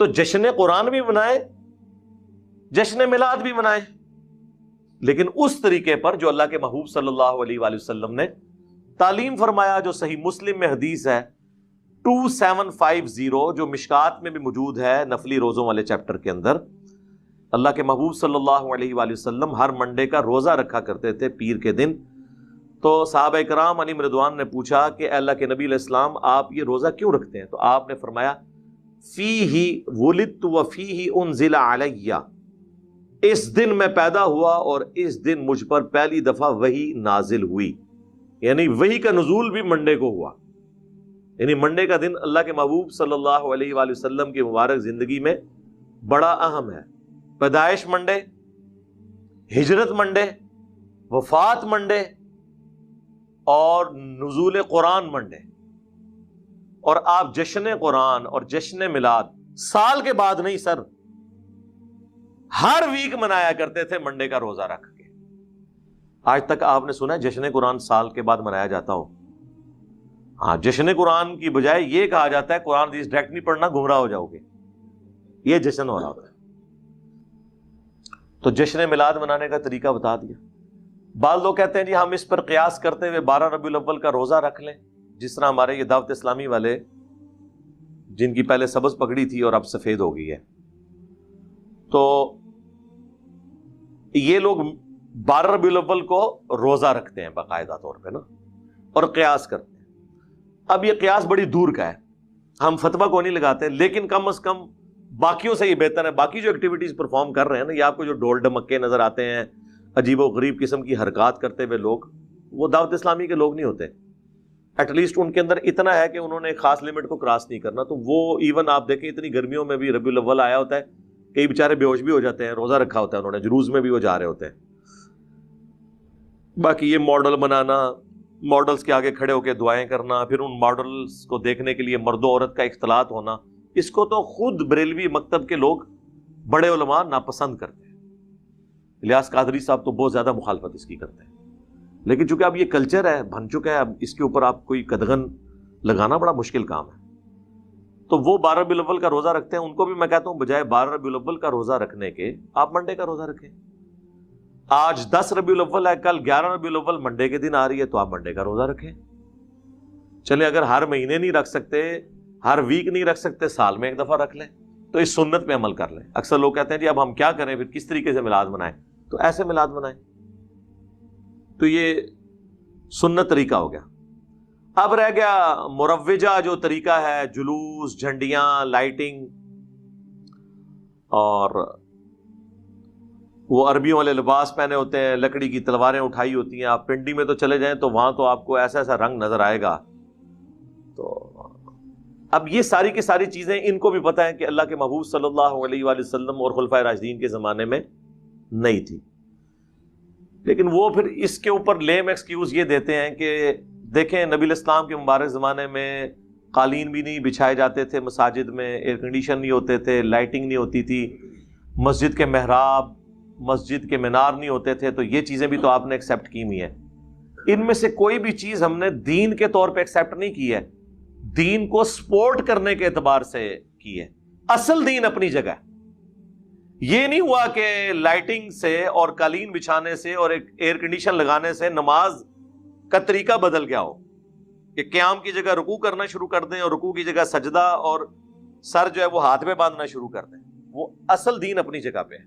تو جشن قرآن بھی منائیں، جشن میلاد بھی منائیں، لیکن اس طریقے پر جو اللہ کے محبوب صلی اللہ علیہ وآلہ وسلم نے تعلیم فرمایا، جو صحیح مسلم میں حدیث ہے 2750، جو مشکات میں بھی موجود ہے نفلی روزوں والے چیپٹر کے اندر۔ اللہ کے محبوب صلی اللہ علیہ وآلہ وسلم ہر منڈے کا روزہ رکھا کرتے تھے پیر کے دن۔ تو صحابہ کرام علیہم رضوان نے پوچھا کہ اے اللہ کے نبی علیہ السلام، آپ یہ روزہ کیوں رکھتے ہیں؟ تو آپ نے فرمایا فیہ ولدت وفیہ انزل علی، اس دن میں پیدا ہوا اور اس دن مجھ پر پہلی دفعہ وحی نازل ہوئی، یعنی وحی کا نزول بھی منڈے کو ہوا، یعنی منڈے کا دن اللہ کے محبوب صلی اللہ علیہ وآلہ وسلم کی مبارک زندگی میں بڑا اہم ہے۔ پیدائش منڈے، ہجرت منڈے، وفات منڈے اور نزول قرآن منڈے، اور آپ جشن قرآن اور جشن میلاد سال کے بعد نہیں سر، ہر ویک منایا کرتے تھے منڈے کا روزہ رکھ کے۔ آج تک آپ نے سنا ہے جشن قرآن سال کے بعد منایا جاتا ہو؟ ہاں، جشن قرآن کی بجائے یہ کہا جاتا ہے قرآن حدیث ڈائریکٹ نہیں پڑھنا، گمراہ ہو جاؤ گے، یہ جشن ہو رہا ہوتا ہے۔ تو جشن میلاد منانے کا طریقہ بتا دیا۔ بعض لوگ کہتے ہیں جی ہم اس پر قیاس کرتے ہوئے 12 ربیع الاول کا روزہ رکھ لیں، جس طرح ہمارے یہ دعوت اسلامی والے جن کی پہلے سبز پگڑی تھی اور اب سفید ہو گئی ہے، تو یہ لوگ 12 ربیع الاول کو روزہ رکھتے ہیں باقاعدہ طور پہ نا، اور قیاس کرتے ہیں۔ اب یہ قیاس بڑی دور کا ہے، ہم فتویٰ کو نہیں لگاتے، لیکن کم از کم باقیوں سے یہ بہتر ہے۔ باقی جو ایکٹیویٹیز پرفارم کر رہے ہیں نا، یہ آپ کو جو ڈول ڈمکے نظر آتے ہیں، عجیب و غریب قسم کی حرکات کرتے ہوئے لوگ، وہ دعوت اسلامی کے لوگ نہیں ہوتے۔ ایٹ لیسٹ ان کے اندر اتنا ہے کہ انہوں نے ایک خاص لمٹ کو کراس نہیں کرنا۔ تو وہ ایون آپ دیکھیں اتنی گرمیوں میں بھی ربیع الاول آیا ہوتا ہے، کئی بیچارے بے ہوش بھی ہو جاتے ہیں، روزہ رکھا ہوتا ہے انہوں نے، جلوس میں بھی وہ جا رہے ہوتے ہیں۔ باقی یہ ماڈل بنانا، ماڈلز کے آگے کھڑے ہو کے دعائیں کرنا، پھر ان ماڈلز کو دیکھنے کے لیے مرد و عورت کا اختلاط ہونا، اس کو تو خود بریلوی مکتب کے لوگ، بڑے علماء ناپسند کرتے ہیں۔ الیاس قادری صاحب تو بہت زیادہ مخالفت اس کی کرتے ہیں، لیکن چونکہ اب یہ کلچر ہے، بن چکا ہے، اب اس کے اوپر آپ کوئی قدغن لگانا بڑا مشکل کام ہے۔ تو وہ 12 ربیع الاول کا روزہ رکھتے ہیں، ان کو بھی میں کہتا ہوں بجائے 12 ربیع الاول کا روزہ رکھنے کے آپ منڈے کا روزہ رکھیں۔ آج 10 ربیع الاول ہے، کل 11 ربیع الاول منڈے کے دن آ رہی ہے، تو آپ منڈے کا روزہ رکھیں۔ چلیں اگر ہر مہینے نہیں رکھ سکتے، ہر ویک نہیں رکھ سکتے، سال میں ایک دفعہ رکھ لیں، تو اس سنت پہ عمل کر لیں۔ اکثر لوگ کہتے ہیں جی اب ہم کیا کریں، پھر کس طریقے سے میلاد منائیں؟ تو ایسے میلاد منائیں۔ تو یہ سنت طریقہ ہو گیا۔ اب رہ گیا مروجہ جو طریقہ ہے، جلوس، جھنڈیاں، لائٹنگ، اور وہ عربیوں والے لباس پہنے ہوتے ہیں، لکڑی کی تلواریں اٹھائی ہوتی ہیں۔ آپ پنڈی میں تو چلے جائیں تو وہاں تو آپ کو ایسا ایسا رنگ نظر آئے گا۔ تو اب یہ ساری کی ساری چیزیں ان کو بھی پتہ ہے کہ اللہ کے محبوب صلی اللہ علیہ وآلہ وسلم اور خلفائے راشدین کے زمانے میں نہیں تھی، لیکن وہ پھر اس کے اوپر لیم ایکسکیوز یہ دیتے ہیں کہ دیکھیں نبی الاسلام کے مبارک زمانے میں قالین بھی نہیں بچھائے جاتے تھے مساجد میں، ایئر کنڈیشن نہیں ہوتے تھے، لائٹنگ نہیں ہوتی تھی، مسجد کے محراب، مسجد کے مینار نہیں ہوتے تھے، تو یہ چیزیں بھی تو آپ نے ایکسیپٹ کی ہوئی ہیں۔ ان میں سے کوئی بھی چیز ہم نے دین کے طور پہ ایکسیپٹ نہیں کی ہے، دین کو سپورٹ کرنے کے اعتبار سے کی ہے۔ اصل دین اپنی جگہ ہے۔ یہ نہیں ہوا کہ لائٹنگ سے اور قالین بچھانے سے اور ایک ایئر کنڈیشن لگانے سے نماز کا طریقہ بدل گیا ہو، کہ قیام کی جگہ رکوع کرنا شروع کر دیں اور رکوع کی جگہ سجدہ اور سر جو ہے وہ ہاتھ میں باندھنا شروع کر دیں۔ وہ اصل دین اپنی جگہ پہ ہے۔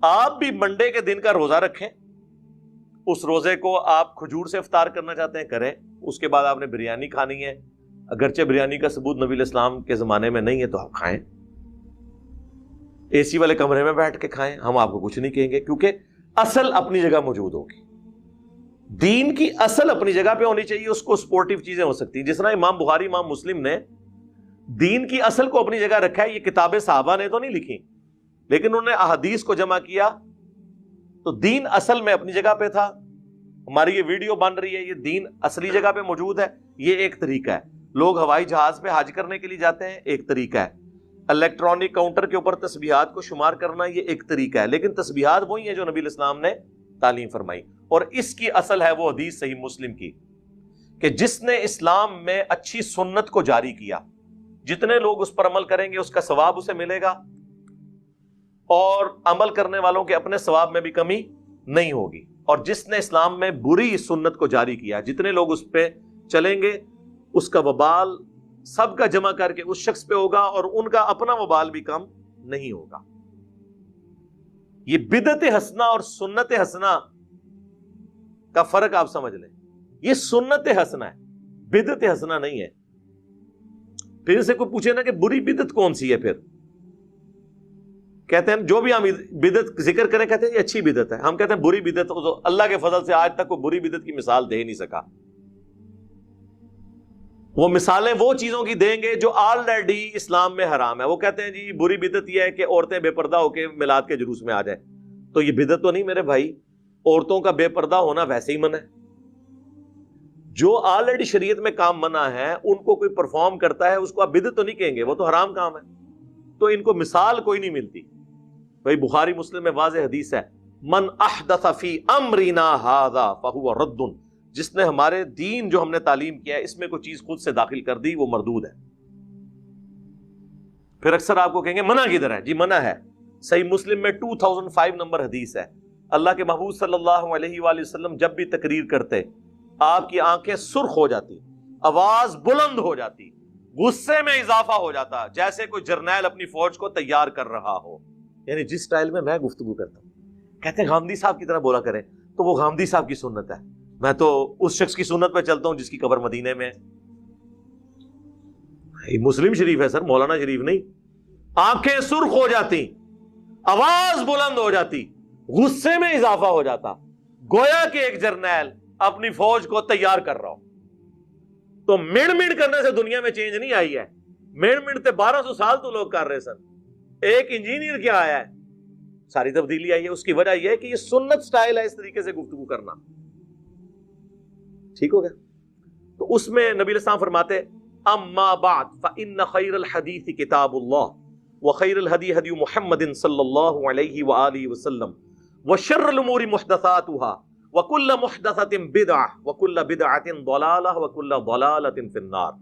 آپ بھی منڈے کے دن کا روزہ رکھیں، اس روزے کو آپ کھجور سے افطار کرنا چاہتے ہیں کریں، اس کے بعد آپ نے بریانی کھانی ہے، اگرچہ بریانی کا ثبوت نبی الاسلام کے زمانے میں نہیں ہے تو آپ کھائیں، اے سی والے کمرے میں بیٹھ کے کھائیں، ہم آپ کو کچھ نہیں کہیں گے، کیونکہ اصل اپنی جگہ موجود ہوگی۔ دین کی اصل اپنی جگہ پہ ہونی چاہیے، اس کو سپورٹیو چیزیں ہو سکتی ہیں۔ جس طرح امام بخاری، امام مسلم نے دین کی اصل کو اپنی جگہ رکھا ہے، یہ کتابیں صحابہ نے تو نہیں لکھی، لیکن انہوں نے احادیث کو جمع کیا، تو دین اصل میں اپنی جگہ پہ تھا۔ ہماری یہ ویڈیو بن رہی ہے، یہ دین اصلی جگہ پہ موجود ہے، یہ ایک طریقہ ہے۔ لوگ ہوائی جہاز پہ حج کرنے کے لیے جاتے ہیں، ایک طریقہ ہے۔ الیکٹرانک کاؤنٹر کے اوپر تسبیحات کو شمار کرنا، یہ ایک طریقہ ہے، لیکن تسبیحات وہی ہیں جو نبی الاسلام نے تعلیم فرمائی، اور اس کی اصل ہے وہ حدیث صحیح مسلم کی کہ جس نے اسلام میں اچھی سنت کو جاری کیا، جتنے لوگ اس پر عمل کریں گے اس کا ثواب اسے ملے گا، اور عمل کرنے والوں کے اپنے ثواب میں بھی کمی نہیں ہوگی۔ اور جس نے اسلام میں بری سنت کو جاری کیا، جتنے لوگ اس پہ چلیں گے اس کا وبال سب کا جمع کر کے اس شخص پہ ہوگا، اور ان کا اپنا وبال بھی کم نہیں ہوگا۔ یہ بدعت حسنہ اور سنت حسنہ کا فرق آپ سمجھ لیں۔ یہ سنت حسنہ ہے، بدعت حسنہ نہیں ہے۔ پھر سے کوئی پوچھے نا کہ بری بدعت کون سی ہے، پھر کہتے ہیں جو بھی ہم بدعت ذکر کریں کہتے ہیں یہ اچھی بدعت ہے، ہم کہتے ہیں بری بدعت، تو اللہ کے فضل سے آج تک کوئی بری بدعت کی مثال دے ہی نہیں سکا۔ وہ مثالیں وہ چیزوں کی دیں گے جو آلریڈی اسلام میں حرام ہے۔ وہ کہتے ہیں جی بری بدعت یہ ہے کہ عورتیں بے پردہ ہو کے میلاد کے جلوس میں آ جائیں، تو یہ بدعت تو نہیں میرے بھائی، عورتوں کا بے پردہ ہونا ویسے ہی منع ہے۔ جو آلریڈی شریعت میں کام منع ہے ان کو کوئی پرفارم کرتا ہے اس کو آپ بدعت تو نہیں کہیں گے، وہ تو حرام کام ہے۔ تو ان کو مثال کوئی نہیں ملتی۔ بھائی بخاری مسلم میں واضح حدیث ہے، من احدث فی امرنا ھذا فہو رد، جس نے ہمارے دین جو ہم نے تعلیم کیا ہے اس میں کوئی چیز خود سے داخل کر دی وہ مردود ہے۔ پھر اکثر آپ کو کہیں گے منع کدھر ہے؟ جی منع ہے، صحیح مسلم میں 2005 نمبر حدیث ہے، اللہ کے محبوب صلی اللہ علیہ وآلہ وسلم جب بھی تقریر کرتے آپ کی آنکھیں سرخ ہو جاتی، آواز بلند ہو جاتی، غصے میں اضافہ ہو جاتا، جیسے کوئی جرنیل اپنی فوج کو تیار کر رہا ہو، یعنی جس سٹائل میں گفتگو کرتا ہوں۔ کہتے ہیں غامدی صاحب کی طرح بولا کریں، تو وہ غامدی صاحب کی سنت ہے، میں تو اس شخص کی سنت پہ چلتا ہوں جس کی قبر مدینے میں ہے۔ مسلم شریف ہے سر، مولانا شریف نہیں۔ آنکھیں سرخ ہو جاتی، آواز بلند ہو جاتی، غصے میں اضافہ ہو جاتا، گویا کہ ایک جرنیل اپنی فوج کو تیار کر رہا ہو۔ تو مڑ مڑ کرنے سے دنیا میں چینج نہیں آئی ہے، مڑ مڑتے 1200 سال تو لوگ کر رہے سن، ایک انجینئر کیا آیا ہے ساری تبدیلی آئی ہے۔ اس کی وجہ یہ ہے کہ یہ سنت سٹائل ہے اس طریقے سے گفتگو کرنا، ٹھیک ہو گیا؟ تو اس میں نبی علیہ السلام فرماتے اما بعد فإن خیر الحدیث کتاب اللہ وخیر الہدی ہدی محمد صلی اللہ علیہ وآلہ وسلم وشر الامور محدثاتها وکل محدثۃ بدعہ وکل بدعۃ ضلالہ وکل ضلالۃ فی النار۔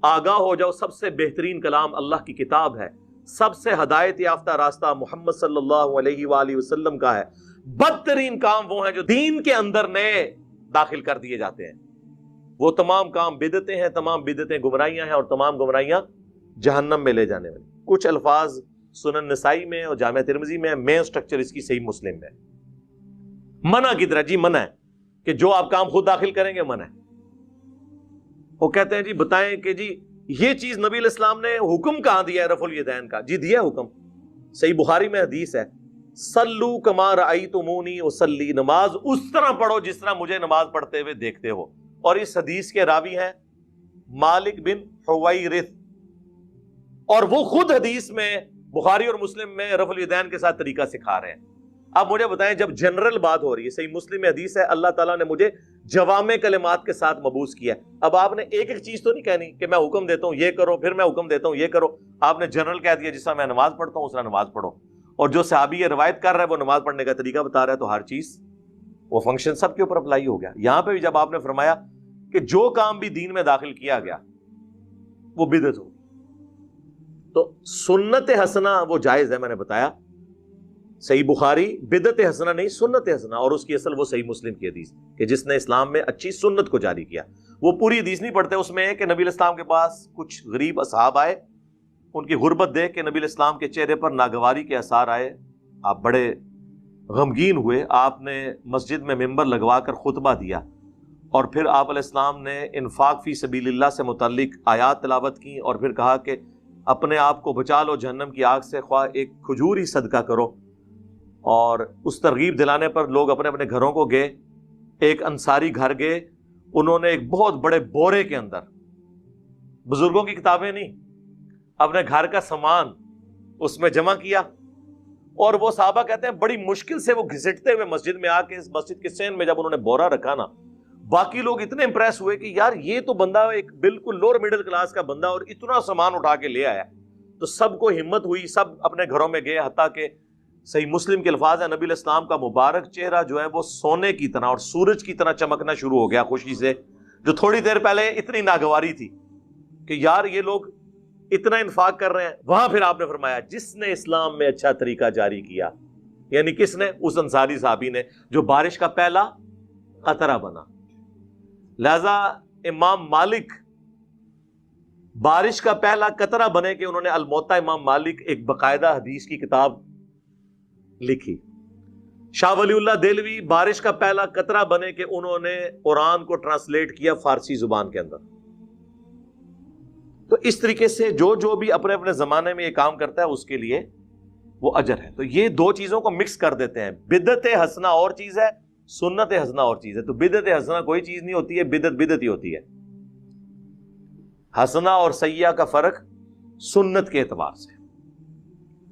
آگاہ ہو جاؤ سب سے بہترین کلام اللہ کی کتاب ہے، سب سے ہدایت یافتہ راستہ محمد صلی اللہ علیہ وآلہ وسلم کا ہے، بدترین کام وہ ہیں جو دین کے اندر نئے داخل کر دیے جاتے ہیں، وہ تمام کام بدعتیں ہیں، تمام بدعتیں گمراہیاں ہیں، اور تمام گمراہیاں جہنم میں لے جانے والی۔ کچھ الفاظ سنن نسائی میں اور جامع ترمذی میں، مین سٹرکچر اس کی صحیح مسلم میں۔ منع کی طرح جی منع ہے کہ جو آپ کام خود داخل کریں گے منع ہے۔ وہ کہتے ہیں جی بتائیں کہ جی یہ چیز نبی علیہ السلام نے حکم کہاں دیا ہے رفع الیدین کا؟ جی دیا حکم، صحیح بخاری میں حدیث ہے، صلو کما رأیتمونی اصلی، نماز اس طرح پڑھو جس طرح مجھے نماز پڑھتے ہوئے دیکھتے ہو۔ اور اس حدیث کے راوی ہیں مالک بن حویرث، اور وہ خود حدیث میں بخاری اور مسلم میں رفع الیدین کے ساتھ طریقہ سکھا رہے ہیں۔ اب مجھے بتائیں جب جنرل بات ہو رہی ہے، صحیح مسلم میں حدیث ہے اللہ تعالیٰ نے مجھے جوامع کلمات کے ساتھ مبعوث کیا ہے، اب آپ نے ایک ایک چیز تو نہیں کہنی کہ میں حکم دیتا ہوں یہ کرو، پھر میں حکم دیتا ہوں یہ کرو، آپ نے جنرل کہہ دیا جس طرح میں نماز پڑھتا ہوں اس طرح نماز پڑھو، اور جو صحابی یہ روایت کر رہا ہے وہ نماز پڑھنے کا طریقہ بتا رہا ہے، تو ہر چیز وہ فنکشن سب کے اوپر اپلائی ہو گیا۔ یہاں پہ بھی جب آپ نے فرمایا کہ جو کام بھی دین میں داخل کیا گیا وہ بدعت ہو، تو سنت حسنہ وہ جائز ہے، میں نے بتایا صحیح بخاری بدعت حسنہ نہیں سنت حسنہ، اور اس کی اصل وہ صحیح مسلم کی حدیث کہ جس نے اسلام میں اچھی سنت کو جاری کیا۔ وہ پوری حدیث نہیں پڑھتے، اس میں ہے کہ نبی علیہ السلام کے پاس کچھ غریب اصحاب آئے، ان کی غربت دیکھ کے نبی علیہ السلام کے چہرے پر ناگواری کے آثار آئے، آپ بڑے غمگین ہوئے، آپ نے مسجد میں منبر لگوا کر خطبہ دیا، اور پھر آپ علیہ السلام نے انفاق فی سبیل اللہ سے متعلق آیات تلاوت کی، اور پھر کہا کہ اپنے آپ کو بچا لو جہنم کی آگ سے، خواہ ایک کھجور ہی صدقہ کرو۔ اور اس ترغیب دلانے پر لوگ اپنے اپنے گھروں کو گئے، ایک انصاری گھر گئے، انہوں نے ایک بہت بڑے بورے کے اندر، بزرگوں کی کتابیں نہیں، اپنے گھر کا سامان اس میں جمع کیا، اور وہ صحابہ کہتے ہیں بڑی مشکل سے وہ گھسٹتے ہوئے مسجد میں آ کے، اس مسجد کے سین میں جب انہوں نے بورا رکھا نا، باقی لوگ اتنے امپریس ہوئے کہ یار یہ تو بندہ ایک بالکل لوور مڈل کلاس کا بندہ اور اتنا سامان اٹھا کے لے آیا، تو سب کو ہمت ہوئی، سب اپنے گھروں میں گئے، حتیٰ کہ صحیح مسلم کے الفاظ ہیں نبی علیہ السلام کا مبارک چہرہ جو ہے وہ سونے کی طرح اور سورج کی طرح چمکنا شروع ہو گیا خوشی سے، جو تھوڑی دیر پہلے اتنی ناگواری تھی کہ یار یہ لوگ اتنا انفاق کر رہے ہیں. وہاں پھر آپ نے فرمایا جس نے اسلام میں اچھا طریقہ جاری کیا, یعنی کس نے؟ اس انصاری صحابی نے جو بارش کا پہلا قطرہ بنا. لہذا امام مالک بارش کا پہلا قطرہ بنے کہ انہوں نے الموطا امام مالک ایک باقاعدہ حدیث کی کتاب لکھی. شاہ ولی اللہ دہلوی بارش کا پہلا قطرہ بنے کہ انہوں نے قرآن کو ٹرانسلیٹ کیا فارسی زبان کے اندر. تو اس طریقے سے جو جو بھی اپنے اپنے زمانے میں یہ کام کرتا ہے اس کے لیے وہ اجر ہے. تو یہ دو چیزوں کو مکس کر دیتے ہیں. بدعت حسنہ اور چیز ہے, سنت حسنہ اور چیز ہے. تو بدعت حسنہ کوئی چیز نہیں ہوتی ہے, بدعت بدعت ہی ہوتی ہے. حسنہ اور سیئہ کا فرق سنت کے اعتبار سے,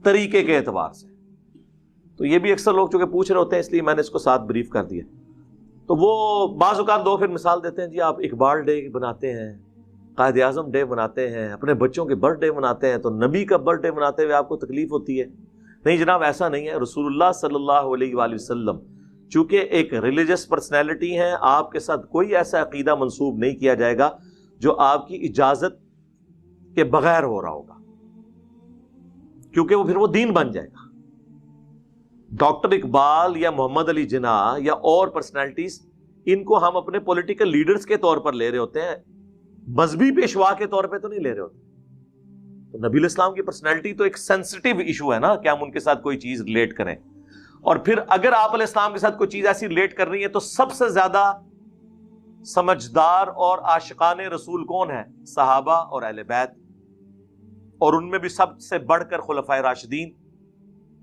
طریقے کے اعتبار سے. تو یہ بھی اکثر لوگ چونکہ پوچھ رہے ہوتے ہیں اس لیے میں نے اس کو ساتھ بریف کر دیا. تو وہ بعض اوقات دو پھر مثال دیتے ہیں, جی آپ اقبال ڈے بناتے ہیں, قائد اعظم ڈے مناتے ہیں, اپنے بچوں کے برتھ ڈے مناتے ہیں, تو نبی کا برتھ ڈے مناتے ہوئے آپ کو تکلیف ہوتی ہے. نہیں جناب, ایسا نہیں ہے. رسول اللہ صلی اللہ علیہ وآلہ وسلم چونکہ ایک ریلیجس پرسنالٹی ہیں, آپ کے ساتھ کوئی ایسا عقیدہ منسوب نہیں کیا جائے گا جو آپ کی اجازت کے بغیر ہو رہا ہوگا, کیونکہ وہ پھر وہ دین بن جائے گا. ڈاکٹر اقبال یا محمد علی جناح یا اور پرسنالٹیز, ان کو ہم اپنے پولیٹیکل لیڈرز کے طور پر لے رہے ہوتے ہیں, مذہبی پیشوا کے طور پہ تو نہیں لے رہے ہوتے. تو نبی الاسلام کی پرسنالٹی تو ایک سینسٹیو ایشو ہے نا کہ ہم ان کے ساتھ کوئی چیز ریلیٹ کریں. اور پھر اگر آپ علیہ السلام کے ساتھ کوئی چیز ایسی ریلیٹ کر رہی ہے تو سب سے زیادہ سمجھدار اور عاشقان رسول کون ہے؟ صحابہ اور اہل بیت, اور ان میں بھی سب سے بڑھ کر خلفائے راشدین,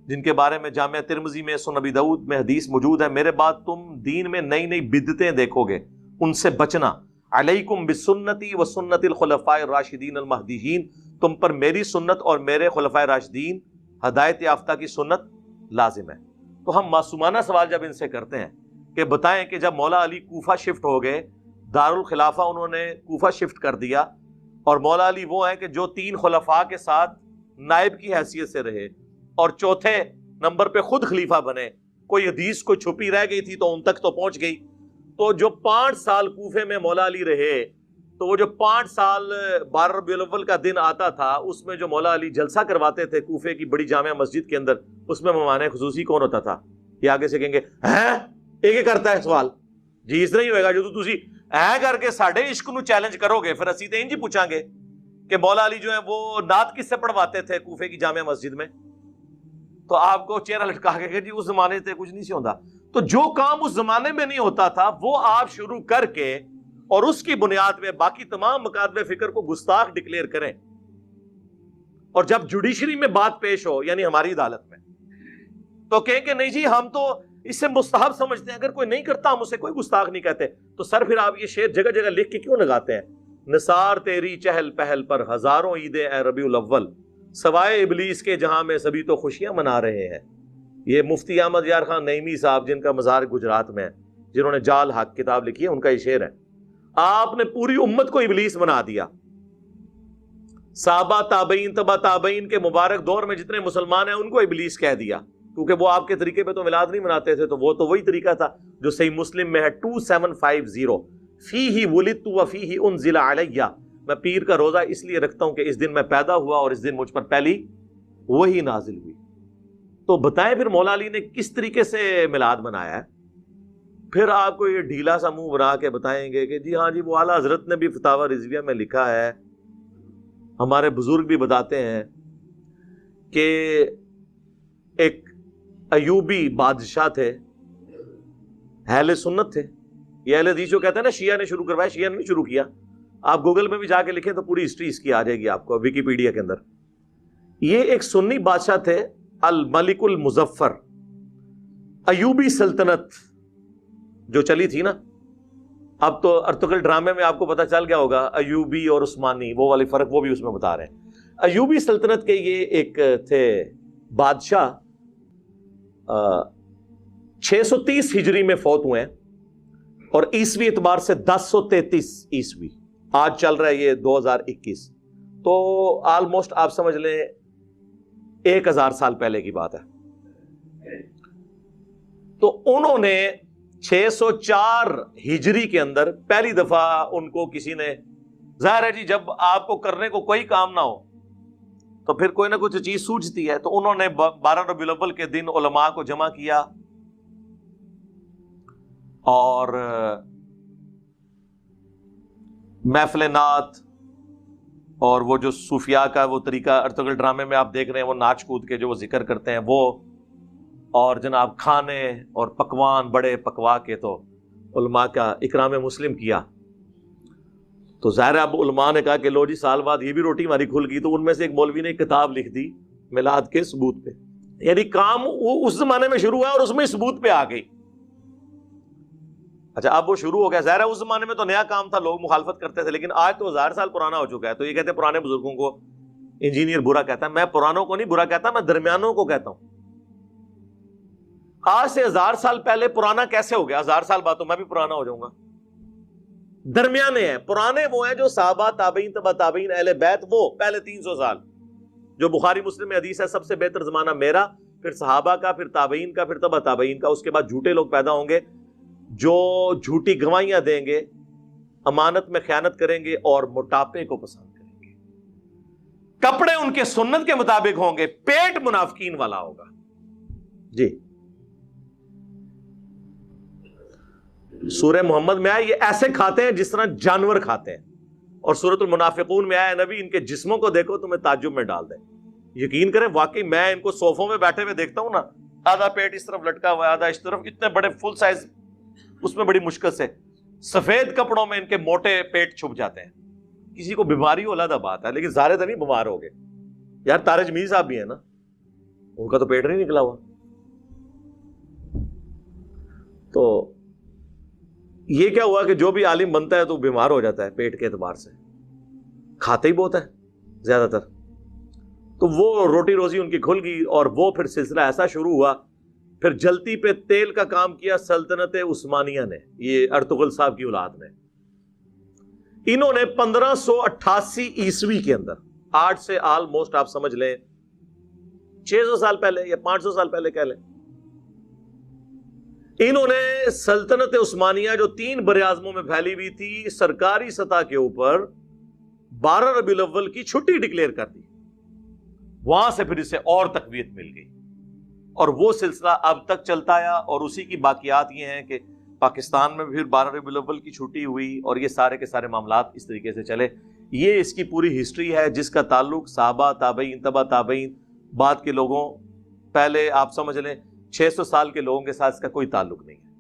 جن کے بارے میں جامعہ ترمذی میں, سنن ابی داؤد میں حدیث موجود ہے, میرے بعد تم دین میں نئی نئی بدعتیں دیکھو گے, ان سے بچنا. علیکم بسنتی و سنت الخلفاء الراشدین المہدیین, تم پر میری سنت اور میرے خلفائے راشدین ہدایت یافتہ کی سنت لازم ہے. تو ہم معصومانہ سوال جب ان سے کرتے ہیں کہ بتائیں کہ جب مولا علی کوفہ شفٹ ہو گئے, دارالخلافہ انہوں نے کوفہ شفٹ کر دیا, اور مولا علی وہ ہیں کہ جو 3 خلفاء کے ساتھ نائب کی حیثیت سے رہے اور چوتھے نمبر پہ خود خلیفہ بنے. کوئی حدیث کوئی چھپی رہ گئی تھی تو ان تک تو پہنچ گئی. تو جو 5 سال کوفے میں مولا علی رہے, تو وہ جو 5 سال 12 ربیع الاول کا دن آتا تھا, اس میں جو مولا علی جلسہ کرواتے تھے کوفے کی بڑی جامع مسجد کے اندر, اس میں مہمان خصوصی کون ہوتا تھا؟ یہ آگے سے کہیں گے ہیں ایک کرتا ہے سوال, جی اس طرح ہی ہوئے گا جو تسی اے کر کے ساڈے عشق نو چیلنج کرو گے, پھر اسی تے انج ہی پوچھاں گے کہ مولا علی جو ہے وہ نعت کس سے پڑھواتے تھے کوفے کی جامع مسجد میں, تو آپ کو چہرہ لٹکا کے کہ جی اس زمانے سے کچھ نہیں سی ہوتا. تو جو کام اس زمانے میں نہیں ہوتا تھا وہ آپ شروع کر کے اور اس کی بنیاد پہ باقی تمام مکاتب فکر کو گستاخ ڈکلیئر کریں, اور جب جوڈیشری میں بات پیش ہو یعنی ہماری عدالت میں, تو کہیں کہ نہیں جی ہم تو اس سے مستحب سمجھتے ہیں, اگر کوئی نہیں کرتا ہم اسے کوئی گستاخ نہیں کہتے. تو سر پھر آپ یہ شعر جگہ جگہ لکھ کے کیوں لگاتے ہیں؟ نثار تیری چہل پہل پر ہزاروں عیدیں اے ربیع الاول, سوائے ابلیس کے جہاں میں سبھی تو خوشیاں منا رہے ہیں. یہ مفتی احمد یار خان نعیمی صاحب جن کا مزار گجرات میں ہے, جنہوں نے جال حق کتاب لکھی ہے, ان کا یہ شعر ہے. آپ نے پوری امت کو ابلیس بنا دیا. صحابہ تابعین تبع تابعین کے مبارک دور میں جتنے مسلمان ہیں ان کو ابلیس کہہ دیا, کیونکہ وہ آپ کے طریقے پہ تو میلاد نہیں مناتے تھے. تو وہ تو وہی طریقہ تھا جو صحیح مسلم میں ہے 2750, فیہ ولدت و فیہ انزل علیہ, میں پیر کا روزہ اس لیے رکھتا ہوں کہ اس دن میں پیدا ہوا اور اس دن مجھ پر پہلی وہی نازل ہوئی. تو بتائیں پھر مولا علی نے کس طریقے سے میلاد منایا ہے؟ پھر آپ کو یہ ڈھیلا سا منہ بنا کے بتائیں گے کہ جی ہاں جی وہ اعلیٰ حضرت نے بھی فتاوی رضویہ میں لکھا ہے, ہمارے بزرگ بھی بتاتے ہیں کہ ایک ایوبی بادشاہ تھے, اہل سنت تھے. یہ اہل حدیث جو کہتے ہیں نا شیعہ نے شروع کروایا, شیعہ نے نہیں شروع کیا. آپ گوگل میں بھی جا کے لکھیں تو پوری ہسٹری اس کی آ جائے گی آپ کو ویکیپیڈیا کے اندر. یہ ایک سنی بادشاہ تھے, الملک المظفر. ایوبی سلطنت جو چلی تھی نا, اب تو ارطغرل ڈرامے میں آپ کو پتہ چل گیا ہوگا ایوبی اور عثمانی وہ والے فرق, وہ بھی اس میں بتا رہے ہیں. ایوبی سلطنت کے یہ ایک تھے بادشاہ, 630 ہجری میں فوت ہوئے ہیں, اور عیسوی اعتبار سے 1033 عیسوی, آج چل رہا ہے یہ 2021, تو آلموسٹ آپ سمجھ لیں 1000 سال پہلے کی بات ہے. تو انہوں نے 604 ہجری کے اندر پہلی دفعہ ان کو کسی نے, ظاہر ہے جی جب آپ کو کرنے کو کوئی کام نہ ہو تو پھر کوئی نہ کچھ چیز سوچتی ہے. تو انہوں نے 12 ربیع الاول کے دن علماء کو جمع کیا اور محفل نعت اور وہ جو صوفیاء کا وہ طریقہ ارطغرل ڈرامے میں آپ دیکھ رہے ہیں، وہ ناچ کود کے جو وہ ذکر کرتے ہیں وہ، اور جناب کھانے اور پکوان بڑے پکوا کے تو علماء کا اکرام مسلم کیا. تو ظاہر اب علماء نے کہا کہ لو جی سال بعد یہ بھی روٹی ہماری کھل گئی. تو ان میں سے ایک مولوی نے ایک کتاب لکھ دی میلاد کے ثبوت پہ، یعنی کام وہ اس زمانے میں شروع ہوا اور اس میں ثبوت پہ آ گئی. اچھا اب وہ شروع ہو گیا، ظاہر ہے اس زمانے میں تو نیا کام تھا، لوگ مخالفت کرتے تھے، لیکن آج تو 1000 سال پرانا ہو چکا ہے. تو یہ کہتے ہیں پرانے بزرگوں کو انجینئر برا کہتا ہے. میں پرانوں کو نہیں برا کہتا، میں درمیانوں کو کہتا ہوں. آج سے 1000 سال پہلے پرانا کیسے ہو گیا؟ 1000 سال بعد تو میں بھی پرانا ہو جاؤں گا. درمیانے ہیں. پرانے وہ ہیں جو صحابہ، تابعین، تبع تابعین، اہل بیت، وہ پہلے 300 سال جو بخاری مسلم میں حدیث ہے سب سے بہتر زمانہ میرا، پھر صحابہ کا، پھر تابعین کا، پھر تبع تابعین کا. اس کے بعد جھوٹے لوگ پیدا ہوں گے جو جھوٹی گواہیاں دیں گے، امانت میں خیانت کریں گے اور موٹاپے کو پسند کریں گے. کپڑے ان کے سنت کے مطابق ہوں گے، پیٹ منافقین والا ہوگا. جی سورہ محمد میں آیا یہ ایسے کھاتے ہیں جس طرح جانور کھاتے ہیں، اور سورۃ المنافقون میں آیا نبی ان کے جسموں کو دیکھو تمہیں تعجب میں ڈال دے. یقین کریں واقعی میں ان کو صوفوں میں بیٹھے ہوئے دیکھتا ہوں نا، آدھا پیٹ اس طرف لٹکا ہوا ہے، آدھا اس طرف، اتنے بڑے فل سائز، اس میں بڑی مشکل سے سفید کپڑوں میں ان کے موٹے پیٹ چھپ جاتے ہیں. کسی کو بیماری ہو علیحدہ بات ہے، لیکن سارے تو نہیں بیمار ہو گئے. یار طارق جمیل صاحب بھی ہیں نا، ان کا تو پیٹ نہیں نکلا ہوا. تو یہ کیا ہوا کہ جو بھی عالم بنتا ہے تو بیمار ہو جاتا ہے پیٹ کے اعتبار سے، کھاتے ہی بہت ہے زیادہ تر. تو وہ روٹی روزی ان کی کھل گئی اور وہ پھر سلسلہ ایسا شروع ہوا. پھر جلتی پہ تیل کا کام کیا سلطنت عثمانیہ نے، یہ ارطغرل صاحب کی اولاد نے. انہوں نے 1588 عیسوی کے اندر، آج سے آلموسٹ آپ سمجھ لیں 600 سال پہلے یا 500 سال پہلے کہہ لیں، انہوں نے سلطنت عثمانیہ جو 3 براعظموں میں پھیلی ہوئی تھی، سرکاری سطح کے اوپر 12 ربیع الاول کی چھٹی ڈکلیئر کر دی. وہاں سے پھر اسے اور تقویت مل گئی اور وہ سلسلہ اب تک چلتا آیا. اور اسی کی باقیات یہ ہیں کہ پاکستان میں پھر 12 ربیع الاول کی چھٹی ہوئی اور یہ سارے کے سارے معاملات اس طریقے سے چلے. یہ اس کی پوری ہسٹری ہے جس کا تعلق صحابہ، تابعین، تبع تابعین، بعد کے لوگوں، پہلے آپ سمجھ لیں 600 سال کے لوگوں کے ساتھ اس کا کوئی تعلق نہیں ہے.